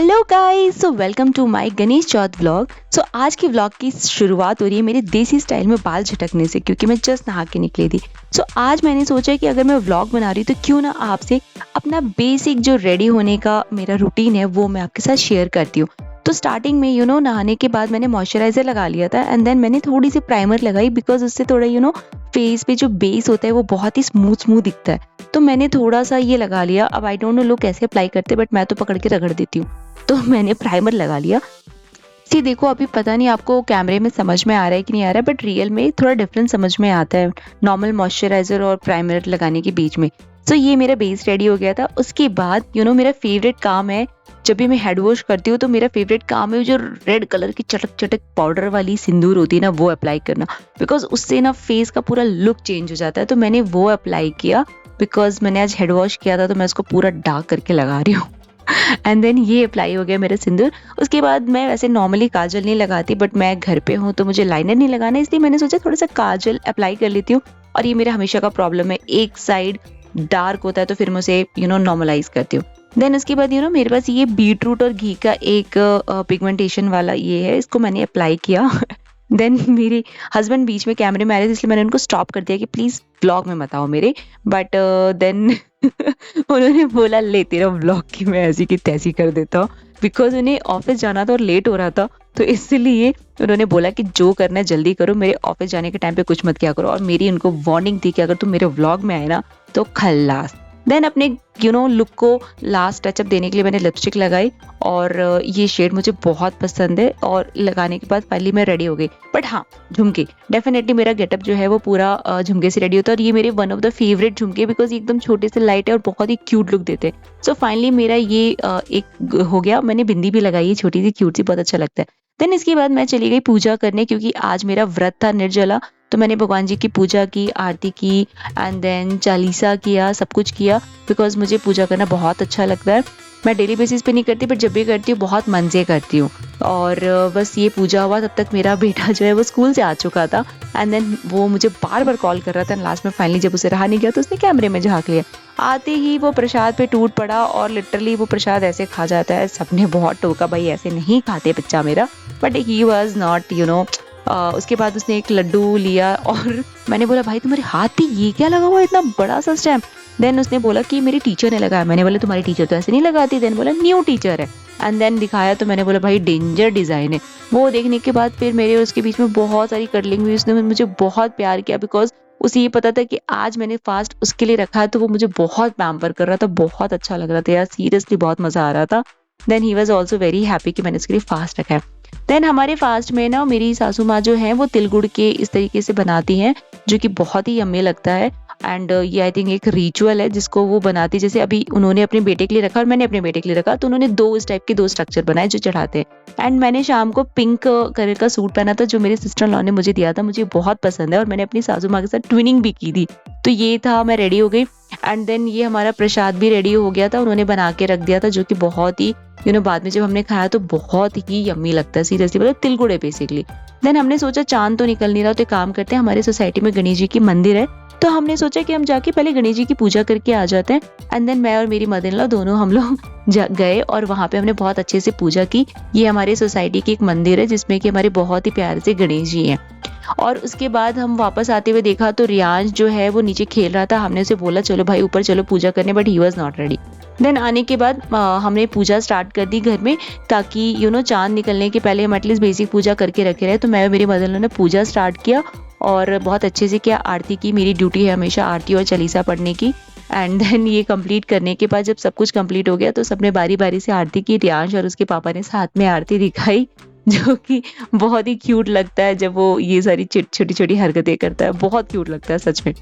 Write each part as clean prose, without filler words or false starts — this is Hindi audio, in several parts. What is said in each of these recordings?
Hello guys, so welcome to my Ganesh Chauth vlog. So आज की व्लॉग की शुरुआत हो रही है मेरे देसी स्टाइल में बाल झटकने से, क्योंकि मैं जस्ट नहा के निकली थी। सो आज मैंने सोचा कि अगर मैं व्लॉग बना रही हूँ तो क्यों ना आपसे अपना बेसिक जो रेडी होने का मेरा रूटीन है वो मैं आपके साथ शेयर करती हूँ। तो स्टार्टिंग में नहाने के बाद मैंने मॉइस्चराइजर लगा लिया था एंड देन मैंने थोड़ी सी प्राइमर लगाई, बिकॉज उससे थोड़ा फेस पे जो बेस होता है वो बहुत ही स्मूथ स्मूथ दिखता है। तो मैंने थोड़ा सा ये लगा लिया। अब आई डोंट नो लोग कैसे अप्लाई करते, बट मैं तो पकड़ के रगड़ देती हूँ। तो मैंने प्राइमर लगा लिया। सी देखो, अभी पता नहीं आपको कैमरे में समझ में आ रहा है कि नहीं आ रहा है, बट रियल में थोड़ा डिफरेंस समझ में आता है नॉर्मल मॉइस्चराइजर और प्राइमर लगाने के बीच में। सो ये मेरा बेस रेडी हो गया था। उसके बाद मेरा फेवरेट काम है, जब भी मैं हेड वॉश करती हूँ तो मेरा फेवरेट काम है जो रेड कलर की चटक चटक पाउडर वाली सिंदूर होती है ना, वो अप्लाई करना। बिकॉज उससे ना फेस का पूरा लुक चेंज हो जाता है। तो मैंने वो अप्लाई किया, बिकॉज मैंने आज हेड वॉश किया था तो मैं उसको पूरा डार्क करके लगा रही हूँ। एंड देन ये अप्लाई हो गया मेरा सिंदूर। उसके बाद मैं वैसे नॉर्मली काजल नहीं लगाती, बट मैं घर पे हूँ तो मुझे लाइनर नहीं लगाना, इसलिए मैंने सोचा थोड़ा सा काजल अप्लाई कर लेती हूँ। और ये मेरा हमेशा का प्रॉब्लम है, एक साइड डार्क होता है तो फिर मैं उसे नॉर्मलाइज करती हूँ। देन उसके बाद मेरे पास ये बीटरूट और घी का एक पिगमेंटेशन वाला ये है, इसको मैंने अप्लाई किया। देन मेरे हस्बैंड बीच में कैमरे में आ रहे थे, इसलिए मैंने उनको स्टॉप कर दिया कि प्लीज व्लॉग में मत आओ मेरे। बट देन उन्होंने बोला ले तेरा व्लॉग की मैं ऐसी की तैसी कर देता हूँ, बिकॉज उन्हें ऑफिस जाना था और लेट हो रहा था। तो इसलिए उन्होंने बोला कि जो करना है जल्दी करो, मेरे ऑफिस जाने के टाइम पे कुछ मत किया करो। और मेरी उनको वार्निंग थी कि अगर तुम मेरे व्लॉग में आए ना तो खल्लास। देन अपने लुक को लास्ट टचअप देने के लिए मैंने लिपस्टिक लगाई, और ये शेड मुझे बहुत पसंद है। और लगाने के बाद फाइनली मैं रेडी हो गई। बट हाँ, झुमके डेफिनेटली मेरा गेटअप जो है वो पूरा झुमके से रेडी होता है। और ये मेरे वन ऑफ द फेवरेट झुमके, बिकॉज एकदम छोटे से लाइट है और बहुत ही क्यूट लुक देते हैं। सो फाइनली मेरा ये एक हो गया। मैंने बिंदी भी लगाई है छोटी सी क्यूट सी, बहुत अच्छा लगता है। देन इसके बाद मैं चली गई पूजा करने, क्योंकि आज मेरा व्रत था निर्जला। तो मैंने भगवान जी की पूजा की, आरती की, एंड देन चालीसा किया, सब कुछ किया। बिकॉज मुझे पूजा करना बहुत अच्छा लगता है। मैं डेली बेसिस पे नहीं करती, बट जब भी करती हूँ बहुत मन से करती हूँ। और बस ये पूजा हुआ, तब तक मेरा बेटा जो है वो स्कूल से आ चुका था। एंड देन वो मुझे बार बार कॉल कर रहा था। लास्ट में फाइनली जब उसे रहा नहीं गया तो उसने कैमरे में झांक लिया। आते ही वो प्रसाद पे टूट पड़ा, और लिटरली वो प्रसाद ऐसे खा जाता है। सबने बहुत टोका, भाई ऐसे नहीं खाते बच्चा मेरा। बट ही वॉज नॉट उसके बाद उसने एक लड्डू लिया, और मैंने बोला भाई तुम्हारे हाथ पे ये क्या लगा हुआ है इतना बड़ा सा स्टैम्प। देन उसने बोला कि मेरी टीचर ने लगाया। मैंने बोला तुम्हारी टीचर तो ऐसे नहीं लगाती। देन बोला न्यू टीचर है। एंड देन दिखाया तो मैंने बोला भाई डेंजर डिजाइन है। वो देखने के बाद फिर मेरे उसके बीच में बहुत सारी कडलिंग हुई। उसने मुझे बहुत प्यार किया, बिकॉज उसे ये पता था कि आज मैंने फास्ट उसके लिए रखा है। तो वो मुझे बहुत पैम्पर कर रहा था, बहुत अच्छा लग रहा था यार, सीरियसली बहुत मजा आ रहा था। Then he was also very happy कि मैंने उसके लिए फास्ट रखा है। देन हमारे फास्ट में ना मेरी सासू माँ जो है वो तिल गुड़ के इस तरीके से बनाती हैं, जो कि बहुत ही यम्मी लगता है। एंड ये आई थिंक एक रिचुअल है जिसको वो बनाती, जैसे अभी उन्होंने अपने बेटे के लिए रखा और मैंने अपने बेटे के लिए रखा, तो उन्होंने दो इस टाइप के दो स्ट्रक्चर बनाए जो चढ़ाते हैं। एंड मैंने शाम को पिंक कलर का सूट पहना था, जो मेरे सिस्टर लॉ ने मुझे दिया था, मुझे बहुत पसंद है। और मैंने अपनी सासू माँ के साथ ट्विनिंग भी की थी। तो ये था, मैं रेडी हो गई। एंड देन ये हमारा प्रसाद भी रेडी हो गया था, उन्होंने बना के रख दिया था, जो कि बहुत ही बाद में जब हमने खाया तो बहुत ही यम्मी लगता है, सीरियसली मतलब तिल गुड़ है बेसिकली। देन हमने सोचा चांद तो निकल नहीं रहा, तो एक काम करते हैं, हमारे सोसाइटी में गणेश जी की मंदिर है, तो हमने सोचा कि हम जाके पहले गणेश जी की पूजा करके आ जाते हैं। एंड देन मैं और मेरी मदर इन लॉ दोनों हम लोग गए, और वहाँ पे हमने बहुत अच्छे से पूजा की। ये हमारे सोसाइटी की एक मंदिर है जिसमें कि हमारे बहुत ही प्यारे से गणेश जी हैं। और उसके बाद हम वापस आते हुए देखा तो रियांश जो है वो नीचे खेल रहा था। हमने उसे बोला चलो भाई ऊपर चलो पूजा करने, but he was not ready. Then आने के बाद हमने पूजा स्टार्ट कर दी घर में, ताकि चांद निकलने के पहले हम एटलीस्ट बेसिक पूजा करके रखे रहे। तो मैं और मेरी मदर ने पूजा स्टार्ट किया और बहुत अच्छे से किया। आरती की, मेरी ड्यूटी है हमेशा आरती और चालीसा पढ़ने की। एंड देन ये कंप्लीट करने के बाद जब सब कुछ कंप्लीट हो गया तो सबने बारी बारी से आरती की। रियांश और उसके पापा ने साथ में आरती दिखाई, जो कि बहुत ही क्यूट लगता है जब वो ये सारी छोटी छोटी हरकतें करता है, बहुत क्यूट लगता है सच में।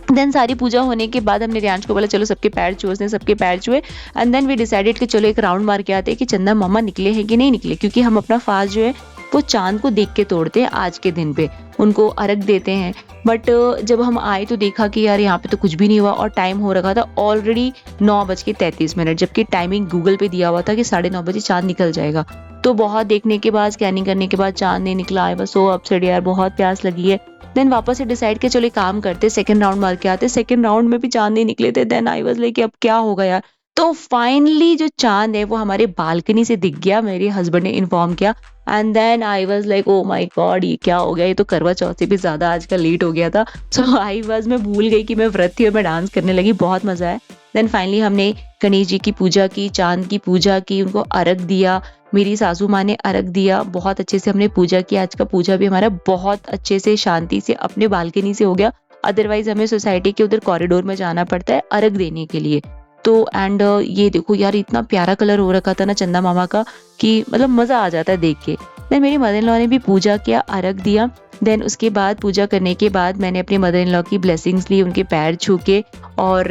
देन सारी पूजा होने के बाद हमने रियांश को बोला चलो सबके पैर छुओ, उसने सबके पैर छुए। एंड देन वी डिसाइडेड कि चलो एक राउंड मार के आते हैं कि चंदा मामा निकले हैं कि नहीं निकले, क्योंकि हम अपना फास्ट जो है वो चांद को देख के तोड़ते हैं। आज के दिन पे उनको अर्घ देते हैं। बट जब हम आए तो देखा कि यार यहाँ पे तो कुछ भी नहीं हुआ, और टाइम हो रखा था ऑलरेडी 9:33, जबकि टाइमिंग गूगल पे दिया हुआ था कि 9:30 चांद निकल जाएगा। तो बहुत देखने के बाद, स्कैनिंग करने के बाद चांद नहीं निकला। आई वाज सो अपसेट यार, बहुत प्यास लगी है। देन वापस से डिसाइड किया चलो एक काम करते, सेकंड राउंड मार के आते। सेकंड राउंड में भी चांद नहीं निकले थे। देन आई वाज लाइक अब क्या होगा यार। तो फाइनली जो चाँद है वो हमारे बालकनी से दिख गया, मेरे हस्बैंड ने इन्फॉर्म किया and then I was like oh my God! ये क्या हो गया? ये तो करवा चौथ से भी ज़्यादा आजकल लेट हो गया था। सो आई वाज़ मैं भूल गई कि मैं व्रत थी और मैं डांस करने लगी, बहुत मज़ा आया। देन फाइनली हमने गणेश जी की पूजा की, चाँद की पूजा की, उनको अर्घ दिया, मेरी सासू माँ ने अर्घ दिया, बहुत अच्छे से हमने पूजा की। आज का पूजा भी हमारा बहुत अच्छे से शांति से अपने बालकनी से हो गया, अदरवाइज़ हमें सोसाइटी के उधर कॉरिडोर में जाना पड़ता है अर्घ देने के लिए। तो एंड ये देखो यार इतना प्यारा कलर हो रखा था ना चंदा मामा का कि मतलब मज़ा आ जाता है देख के। देन मेरी मदर इन लॉ ने भी पूजा किया, अर्घ दिया। देन उसके बाद पूजा करने के बाद मैंने अपनी मदर इन लॉ की ब्लेसिंग्स ली, उनके पैर छू के और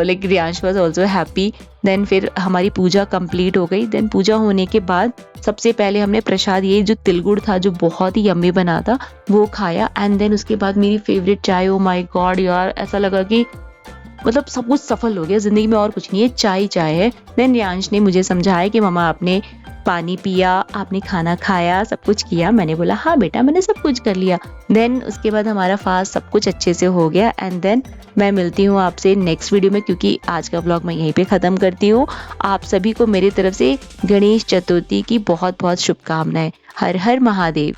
like Riyansh was also happy. Then फिर हमारी पूजा कंप्लीट हो गई। देन पूजा होने के बाद सबसे पहले हमने प्रसाद ये जो तिल गुड़ था जो बहुत ही यम्मी बना था वो खाया एंड देन उसके बाद मेरी फेवरेट चाय, ओह माय गॉड यार ऐसा लगा कि मतलब सब कुछ सफल हो गया, ज़िंदगी में और कुछ नहीं है, चाय ही चाय है। देन रियांश ने मुझे समझाया कि मम्मा आपने पानी पिया, आपने खाना खाया, सब कुछ किया। मैंने बोला हाँ बेटा मैंने सब कुछ कर लिया। देन उसके बाद हमारा फास्ट सब कुछ अच्छे से हो गया एंड देन मैं मिलती हूँ आपसे नेक्स्ट वीडियो में क्योंकि आज का व्लॉग मैं यहीं पे ख़त्म करती हूँ। आप सभी को मेरी तरफ से गणेश चतुर्थी की बहुत-बहुत शुभकामनाएँ। हर हर महादेव।